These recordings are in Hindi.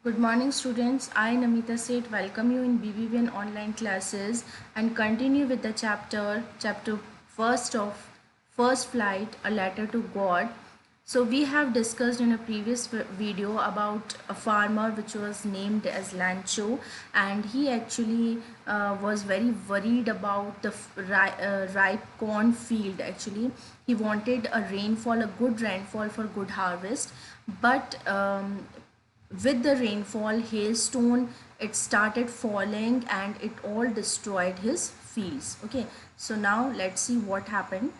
Good morning, students. I, Namita Seth, welcome you in BBVN online classes and continue with the chapter first of First Flight, A Letter to God. So we have discussed in a previous video about a farmer which was named as Lancho, and he actually was very worried about the ripe corn field. Actually, he wanted a rainfall, a good rainfall for good harvest, but with the rainfall, hailstone, it started falling and it all destroyed his fields. Okay, so now let's see what happened.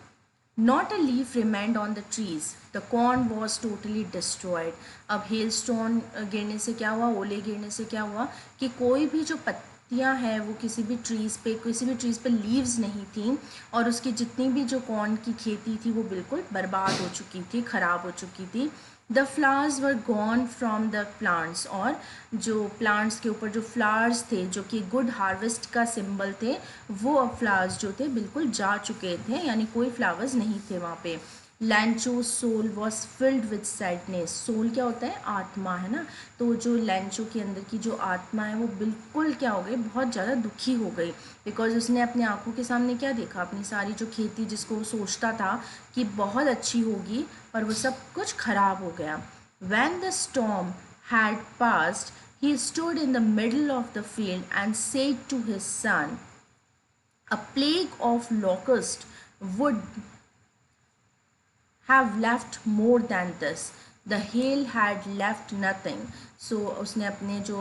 Not a leaf remained on the trees. The corn was totally destroyed. अब हेलस्टोन गिरने से क्या हुआ, ओले गिरने से क्या हुआ कि कोई भी जो पत्तियां हैं वो किसी भी ट्रीज़ पे, किसी भी ट्रीज़ पे लीव्स नहीं थी, और उसकी जितनी भी जो कॉर्न की खेती थी वो बिल्कुल बर्बाद हो चुकी थी, ख़राब हो चुकी थी. The flowers were gone from the plants, और जो प्लांट्स के ऊपर जो फ्लावर्स थे जो कि गुड हार्वेस्ट का सिंबल थे, वो फ्लावर्स जो थे बिल्कुल जा चुके थे, यानी कोई फ्लावर्स नहीं थे वहाँ पे. Lencho soul was filled with sadness. Soul क्या होता है, आत्मा है ना. तो जो लैंचो के अंदर की जो आत्मा है वो बिल्कुल क्या हो गई, बहुत ज़्यादा दुखी हो गई, बिकॉज उसने अपनी आंखों के सामने क्या देखा, अपनी सारी जो खेती जिसको वो सोचता था कि बहुत अच्छी होगी, पर वो सब कुछ खराब हो गया. When the storm had passed, he stood in the middle of the field and said to his son, a plague of locusts would have left more than this. The hail had left nothing. So उसने अपने जो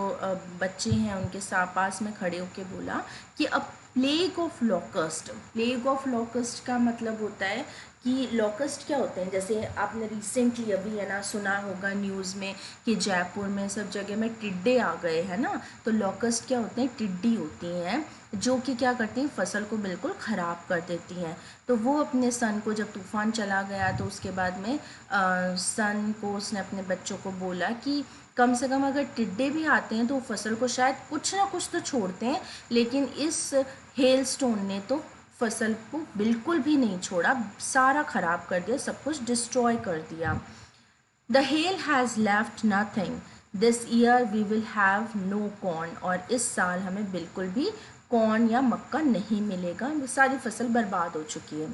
बच्चे हैं उनके पास में खड़े होके बोला कि अ plague of locust. Plague of locust का मतलब होता है कि लॉकस्ट क्या होते हैं, जैसे आपने रिसेंटली अभी है ना सुना होगा न्यूज़ में कि जयपुर में सब जगह में टिड्डे आ गए हैं ना. तो लॉकस्ट क्या होते हैं, टिड्डी होती हैं जो कि क्या करती हैं, फसल को बिल्कुल ख़राब कर देती हैं. तो वो अपने सन को, जब तूफ़ान चला गया तो उसके बाद में सन को उसने अपने बच्चों को बोला कि कम से कम अगर टिड्डे भी आते हैं तो फसल को शायद कुछ ना कुछ तो छोड़ते हैं, लेकिन इस हेल स्टोन ने तो फसल को बिल्कुल भी नहीं छोड़ा, सारा ख़राब कर दिया, सब कुछ डिस्ट्रॉय कर दिया. The hail has left nothing. This year we will have no corn. और इस साल हमें बिल्कुल भी कॉर्न या मक्का नहीं मिलेगा, सारी फसल बर्बाद हो चुकी है.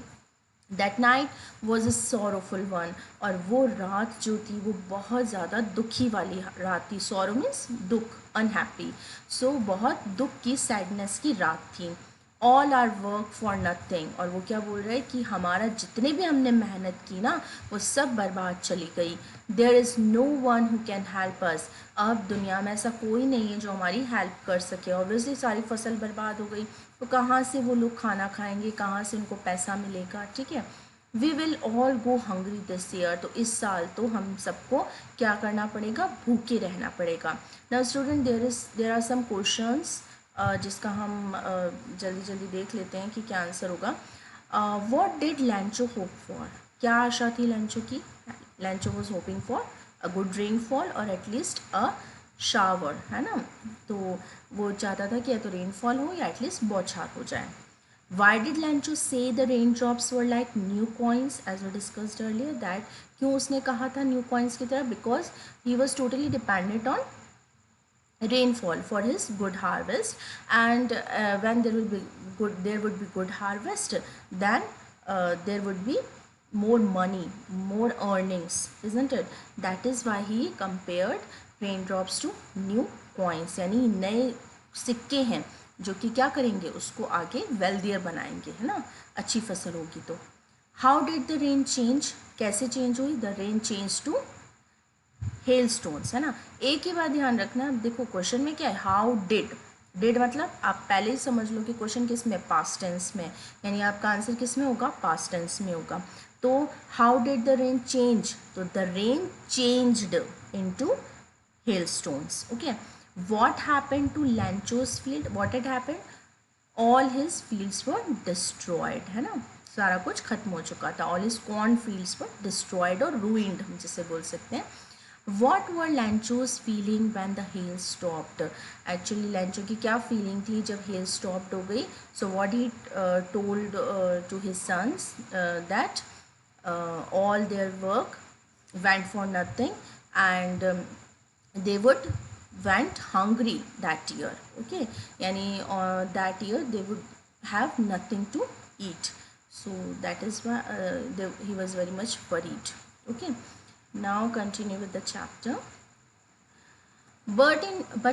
That night was a sorrowful one. और वो रात जो थी वो बहुत ज़्यादा दुखी वाली रात थी. सॉरो मीन्स दुख, अनहैप्पी. सो बहुत दुख की, सैडनेस की रात थी. All our work for nothing. और वो क्या बोल रहे हैं कि हमारा जितने भी हमने मेहनत की ना वो सब बर्बाद चली गई. There is no one who can help us. अब दुनिया में ऐसा कोई नहीं है जो हमारी हेल्प कर सके. ऑब्वियसली सारी फसल बर्बाद हो गई, तो कहाँ से वो लोग खाना खाएंगे, कहाँ से उनको पैसा मिलेगा. ठीक है, we will all go hungry this year. तो इस साल तो हम सबको क्या करना पड़ेगा, भूखे रहना पड़ेगा. Now student, there are some questions जिसका हम जल्दी जल्दी देख लेते हैं कि क्या आंसर होगा. What did लैंचो hope for. क्या आशा थी लैंचो की. लैंचो was hoping for a good rainfall और एटलीस्ट अ शावर, है ना. तो वो चाहता था कि या तो रेनफॉल हो या एटलीस्ट बौछार हो जाए. Why did Lancho say the raindrops were like new coins, as we discussed earlier? That क्यों उसने कहा था new coins की तरह? Because he was totally dependent on rainfall for his good harvest, and when there would be good harvest, then there would be more money, more earnings, isn't it? That is why he compared raindrops to new coins. यानी नए सिक्के हैं जो कि क्या करेंगे, उसको आगे वेल्दियर बनाएंगे, है ना, अच्छी फसल होगी तो. How did the rain change. कैसे चेंज हुई. The rain change to hailstones, है ना. एक ही बात ध्यान रखना, देखो क्वेश्चन में क्या है, हाउ डिड. डिड मतलब आप पहले ही समझ लो कि क्वेश्चन किस में, पास्ट टेंस में, यानी आपका आंसर किस में होगा, पास्ट टेंस में होगा. तो how did the rain change, तो the rain changed into hailstones. Okay, what happened to Lancho's field, what had happened, all his fields were destroyed, है ना, सारा कुछ खत्म हो चुका था. all his corn fields were destroyed और ruined हम जिसे बोल सकते हैं. what were Lancho's feeling when the hail stopped. actually Lancho की क्या feeling थी जब hail stopped हो गई. so what he told to his sons that all their work went for nothing, and they would went hungry that year. Okay, yani that year they would have nothing to eat. So that is why he was very much worried. Okay, now continue with the chapter. But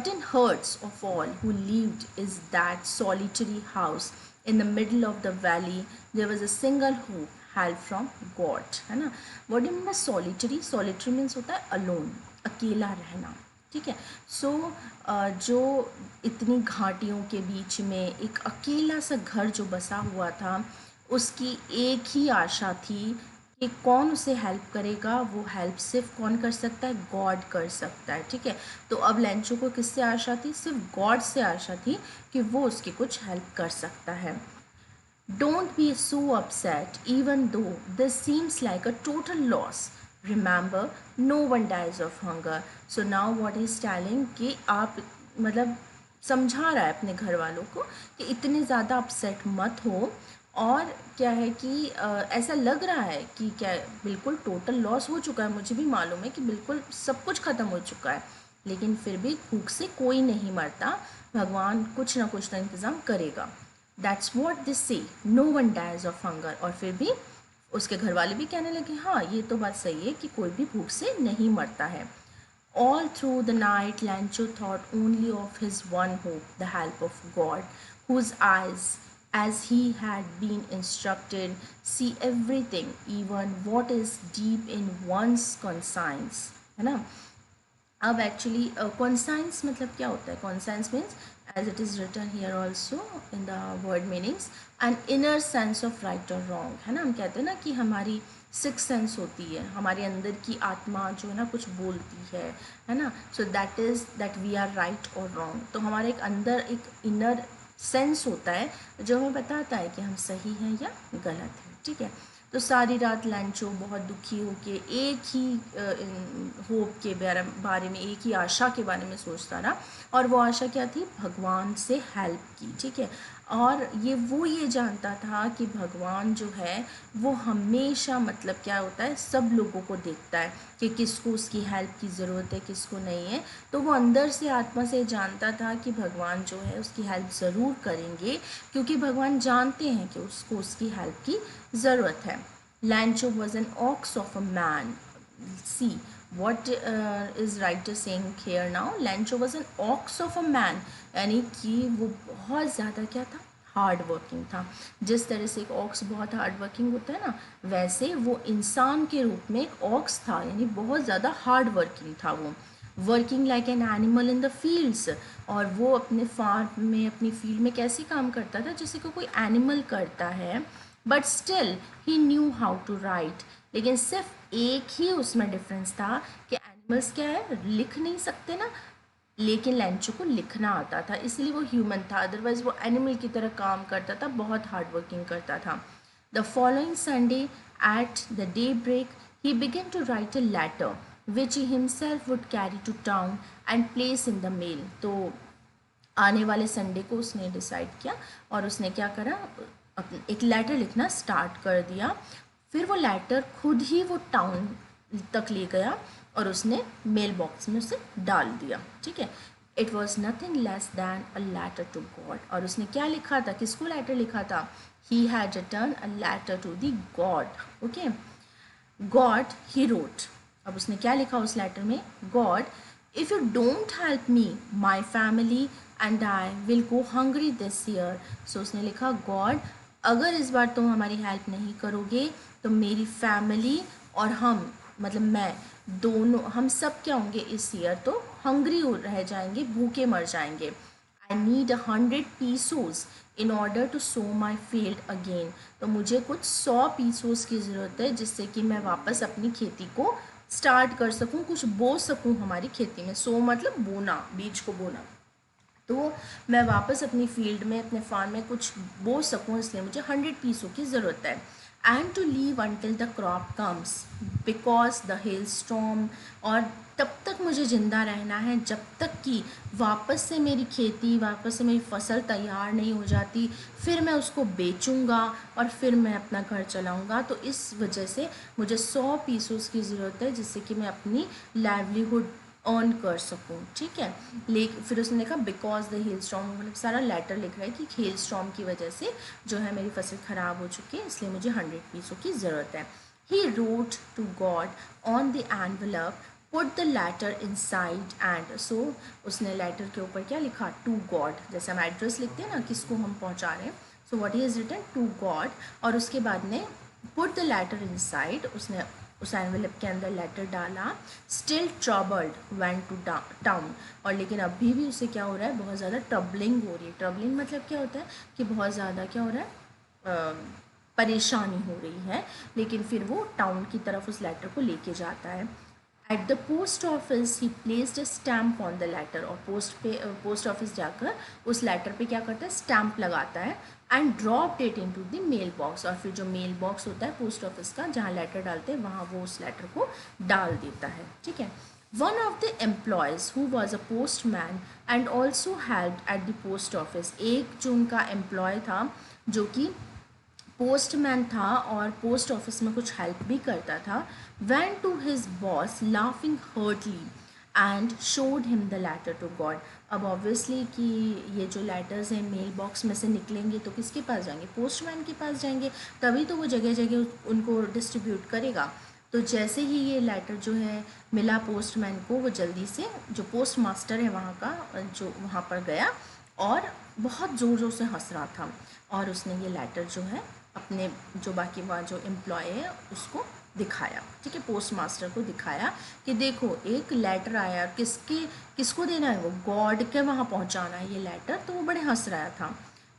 in hearts of all who lived is that solitary house in the middle of the valley, there was a single hope, help from God. है ना. What do you mean by solitary? Solitary means होता है alone, अकेला रहना. ठीक है. सो जो इतनी घाटियों के बीच में एक अकेला सा घर जो बसा हुआ था, उसकी एक ही आशा थी कि कौन उसे हेल्प करेगा. वो हेल्प सिर्फ कौन कर सकता है? गॉड कर सकता है. ठीक है. तो अब लेंचो को किससे आशा थी? सिर्फ गॉड से आशा थी कि वो उसकी कुछ हेल्प कर सकता है. Don't be so upset even though this seems like a total loss. Remember no one dies of hunger. So now what is telling कि आप मतलब समझा रहा है अपने घर वालों को कि इतने ज़्यादा अपसेट मत हो. और क्या है कि ऐसा लग रहा है कि क्या बिल्कुल टोटल लॉस हो चुका है. मुझे भी मालूम है कि बिल्कुल सब कुछ ख़त्म हो चुका है, लेकिन फिर भी भूख से कोई नहीं मरता. भगवान कुछ ना कुछ तो इंतज़ाम करेगा. That's what this say no one dies of hunger. और फिर भी उसके घर वाले भी कहने लगे हाँ ये तो बात सही है कि कोई भी भूख से नहीं मरता है. All through the night, Lancho thought only of his one hope, the help of God, whose eyes, as he had been instructed, see everything, even what is deep in one's conscience. है ना. अब एक्चुअली conscience मतलब क्या होता है? Conscience means as it is written here also in the word meanings, an inner sense of right or wrong. है ना. हम कहते हैं ना कि हमारी सिक्स सेंस होती है, हमारे अंदर की आत्मा जो है ना कुछ बोलती है ना. So that is that we are right और रॉन्ग. तो हमारे एक अंदर एक इनर सेंस होता है जो हमें बताता है कि हम सही हैं या गलत हैं. ठीक है. तो सारी रात लैंचो बहुत दुखी होके एक ही होप के बारे में, एक ही आशा के बारे में सोचता रहा. और वो आशा क्या थी? भगवान से हेल्प की. ठीक है. और ये जानता था कि भगवान जो है वो हमेशा मतलब क्या होता है, सब लोगों को देखता है कि किसको उसकी हेल्प की ज़रूरत है, किसको नहीं है. तो वो अंदर से आत्मा से जानता था कि भगवान जो है उसकी हेल्प ज़रूर करेंगे, क्योंकि भगवान जानते हैं कि उसको उसकी हेल्प की ज़रूरत है. Lencho was an ox of a man. See what is writer saying here now? Lancho was an ox of a man, यानी कि वो बहुत ज़्यादा क्या था? हार्ड वर्किंग था. जिस तरह से एक ऑक्स बहुत हार्ड वर्किंग होता है ना, वैसे वो इंसान के रूप में एक ऑक्स था, यानी बहुत ज़्यादा हार्ड वर्किंग था वो. Working like an animal in the fields. और वो अपने फार्म में, अपनी फील्ड में कैसे काम करता था? जैसे कि कोई एनिमल करता है. But still he knew how to write. लेकिन सिर्फ एक ही उसमें डिफरेंस था कि एनिमल्स क्या है, लिख नहीं सकते ना, लेकिन लैंचो को लिखना आता था, इसलिए वो ह्यूमन था. अदरवाइज वो एनिमल की तरह काम करता था, बहुत हार्ड वर्किंग करता था. The following Sunday at the daybreak he began to write a letter which he himself would carry to town and place in the mail. तो आने वाले संडे को उसने डिसाइड किया और उसने क्या करा, एक लेटर लिखना स्टार्ट कर दिया. फिर वो लेटर खुद ही वो टाउन तक ले गया और उसने मेल बॉक्स में उसे डाल दिया. ठीक है. It was nothing less than a letter to God. और उसने क्या लिखा था? किसको लेटर लिखा था? He had return a letter to the God. Okay. God he wrote. अब उसने क्या लिखा उस लेटर में? God, if you don't help me my family and I will go hungry this year. So उसने लिखा, गॉड अगर इस बार तुम हमारी हेल्प नहीं करोगे तो मेरी फैमिली और हम, मतलब मैं, दोनों, हम सब क्या होंगे इस ईयर? तो हंग्री रह जाएंगे, भूखे मर जाएंगे. I need 100 pesos in order to sow my field again. तो मुझे कुछ 100 पीसोस की ज़रूरत है जिससे कि मैं वापस अपनी खेती को स्टार्ट कर सकूं, कुछ बो सकूं हमारी खेती में. सो मतलब बोना, बीज को बोना. तो मैं वापस अपनी फील्ड में, अपने फार्म में कुछ बो सकूं, इसलिए मुझे 100 पीसों की ज़रूरत है. And to live until the crop comes because the hailstorm. और तब तक मुझे ज़िंदा रहना है जब तक कि वापस से मेरी खेती, वापस से मेरी फसल तैयार नहीं हो जाती. फिर मैं उसको बेचूंगा और फिर मैं अपना घर चलाऊंगा. तो इस वजह से मुझे 100 पीसों की ज़रूरत है जिससे कि मैं अपनी लाइवलीहुड अर्न कर सकूँ, ठीक है। लेकिन फिर उसने लिखा बिकॉज द हेल स्टॉर्म, मतलब सारा लेटर लिख रहा है कि हेल स्टॉर्म की वजह से जो है मेरी फसल ख़राब हो चुकी है, इसलिए मुझे 100 पीसों की ज़रूरत है। He wrote to God on the envelope, put the letter inside and, so उसने लेटर के ऊपर क्या लिखा, टू गॉड, जैसे हम एड्रेस लिखते हैं ना किसको हम पहुंचा रहे हैं, so what he is written to God, और उसके बाद में पुट द लेटर इनसाइड, उसने उस एनवेलप के अंदर लेटर डाला। Still troubled went to town, और लेकिन अभी भी उसे क्या हो रहा है, बहुत ज़्यादा ट्रबलिंग हो रही है। ट्रबलिंग मतलब क्या होता है कि बहुत ज़्यादा क्या हो रहा है, परेशानी हो रही है, लेकिन फिर वो टाउन की तरफ उस लेटर को लेके जाता है। At the post office he placed a stamp on the letter, और पोस्ट ऑफिस जाकर उस लेटर पे क्या करता है, स्टैम्प लगाता है। And dropped it into the mailbox, और फिर जो मेल बॉक्स होता है पोस्ट ऑफिस का जहाँ लेटर डालते हैं वहाँ वो उस लेटर को डाल देता है, ठीक है। One of the employees who was a post man and also help at the post office, एक जो उनका एम्प्लॉय था जो कि पोस्टमैन था और पोस्ट ऑफिस में कुछ हेल्प भी करता था, went to his boss laughing heartily and showed him the letter to God. अब ऑब्वियसली कि ये जो लेटर्स हैं मेल बॉक्स में से निकलेंगे तो किसके पास जाएंगे, पोस्टमैन के पास जाएंगे, तभी तो वो जगह जगह उनको डिस्ट्रीब्यूट करेगा। तो जैसे ही ये लेटर जो है मिला पोस्टमैन को, वो जल्दी से जो पोस्ट मास्टर है वहाँ का, जो वहाँ पर गया और बहुत ज़ोर ज़ोर से हंस रहा था, और उसने ये लेटर जो है अपने जो बाकी वहाँ जो एम्प्लॉय है उसको दिखाया, ठीक है, पोस्ट मास्टर को दिखाया कि देखो एक लेटर आया, किसको देना है, वो गॉड के वहाँ पहुँचाना है ये लेटर, तो वो बड़े हंस रहा था।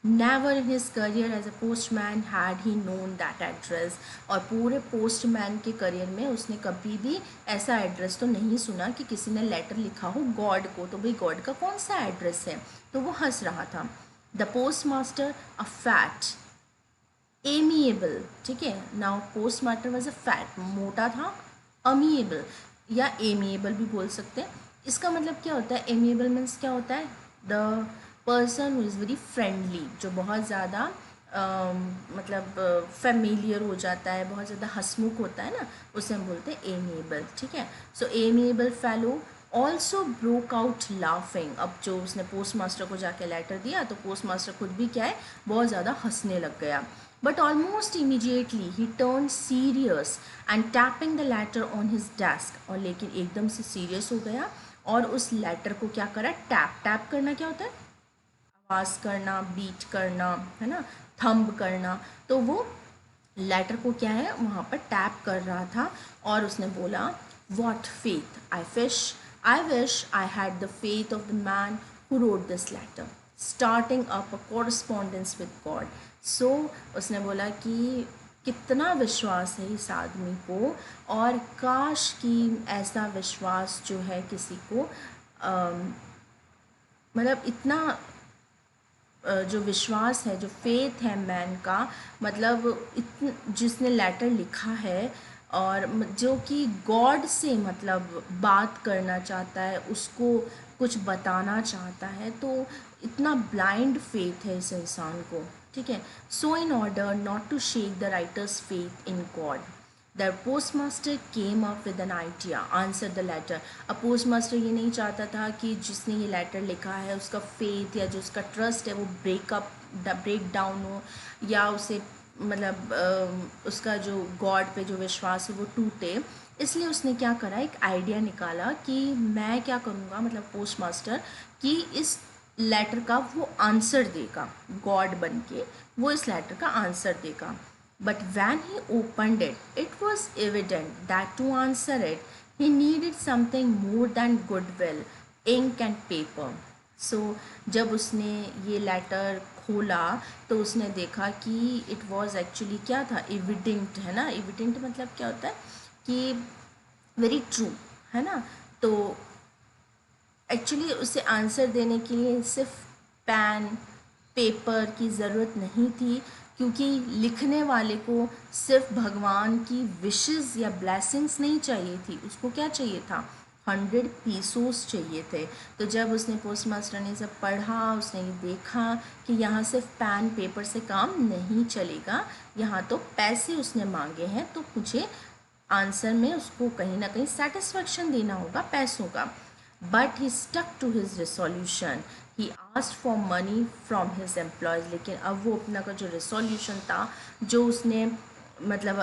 Never in his career as a postman had he known that address, और पूरे पोस्टमैन के करियर में उसने कभी भी ऐसा एड्रेस तो नहीं सुना कि किसी ने लेटर लिखा हो गॉड को, तो भाई गॉड का कौन सा एड्रेस है, तो वो हंस रहा था। The post master a fat amiable, ठीक है, now post master was a fat, मोटा था, अमिएबल या एमिएबल भी बोल सकते हैं। इसका मतलब क्या होता है, एमिएबल मीन्स क्या होता है, the person who is very friendly, जो बहुत ज़्यादा मतलब फेमिलियर हो जाता है, बहुत ज़्यादा हंसमुख होता है ना, उसे हम बोलते हैं एमिएबल, ठीक है। So amiable fellow also broke out laughing, अब जो उसने पोस्ट मास्टर को जाके लेटर दिया तो पोस्ट मास्टर खुद भी क्या है, बहुत ज़्यादा हंसने लग गया। But almost immediately he turned serious and tapping the letter on his desk, और लेकिन एकदम से सीरियस हो गया और उस लेटर को क्या करा, टैप, टैप करना क्या होता है, आवाज़ करना, बीट करना, है ना, थंब करना, तो वो लेटर को क्या है वहाँ पर टैप कर रहा था और उसने बोला, what faith I wish I had the faith of the man who wrote this letter starting up a correspondence with God. So उसने बोला कि कितना विश्वास है इस आदमी को, और काश कि ऐसा विश्वास जो है किसी को मतलब इतना जो विश्वास है, जो फेथ है मैन का, मतलब जिसने लेटर लिखा है और जो कि गॉड से मतलब बात करना चाहता है, उसको कुछ बताना चाहता है, तो इतना ब्लाइंड फेथ है इस इंसान को, ठीक है। So in order not to shake the writer's faith in God, the post master came up with an idea, answer the letter. अब पोस्ट मास्टर ये नहीं चाहता था कि जिसने ये लेटर लिखा है उसका फेथ या जो उसका ट्रस्ट है वो ब्रेक डाउन हो, या उसे मतलब उसका जो गॉड पे जो विश्वास है वो टूटे। इसलिए उसने क्या करा, एक आइडिया निकाला कि मैं क्या करूँगा, मतलब पोस्ट मास्टर, कि इस लेटर का वो आंसर देगा, गॉड बन के वो इस लेटर का आंसर देगा। But when he opened it, it was evident that to answer it, he needed something more than goodwill, ink and paper. So जब उसने ये लेटर खोला तो उसने देखा कि it was actually क्या था, evident, है ना, evident मतलब क्या होता है कि very true, है ना। तो एक्चुअली उसे आंसर देने के लिए सिर्फ पेन पेपर की ज़रूरत नहीं थी, क्योंकि लिखने वाले को सिर्फ भगवान की विशेस या ब्लेसिंग्स नहीं चाहिए थी, उसको क्या चाहिए था, 100 पीसोस चाहिए थे। तो जब उसने पोस्ट मास्टर ने सब पढ़ा, उसने ये देखा कि यहाँ सिर्फ पेन पेपर से काम नहीं चलेगा, यहाँ तो पैसे उसने मांगे हैं, तो मुझे आंसर में उसको कहीं ना कहीं सेटिस्फेक्शन देना होगा पैसों का। But he stuck to his resolution, he asked for money from his employees. लेकिन अब वो अपना का जो रिसोल्यूशन था, जो उसने मतलब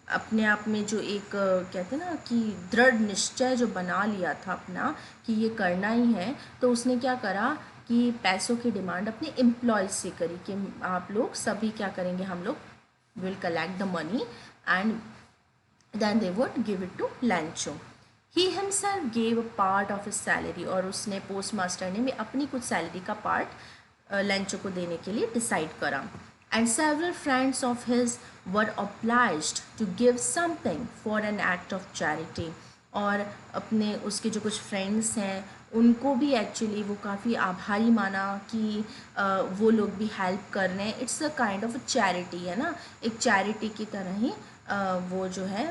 अपने आप में जो एक कहते हैं ना कि दृढ़ निश्चय जो बना लिया था अपना कि ये करना ही है, तो उसने क्या करा कि पैसों की डिमांड अपने एम्प्लॉयज़ से करी कि आप लोग सभी क्या करेंगे, हम लोग will collect the money and then they would give it to Lancho. He himself gave a part of his salary, और उसने पोस्ट मास्टर ने भी अपनी कुछ सैलरी का पार्ट लैंचो को देने के लिए डिसाइड करा. And several friends of his were obliged to give something for an act of charity. और अपने उसके जो कुछ फ्रेंड्स हैं उनको भी एक्चुअली वो काफ़ी आभारी माना कि वो लोग भी हेल्प कर रहे हैं. It's a kind of charity है ना, एक चैरिटी की तरह ही वो जो है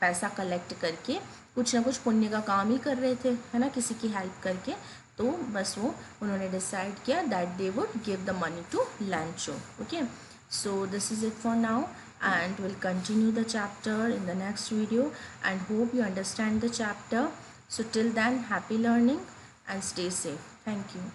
पैसा कलेक्ट करके कुछ ना कुछ पुण्य का काम ही कर रहे थे, है ना, किसी की हेल्प करके. तो बस वो उन्होंने डिसाइड किया that they would give the money to Lencho. Okay, so this is it for now and we'll continue the chapter in the next video and hope you understand the chapter. So till then, happy learning and stay safe. Thank you.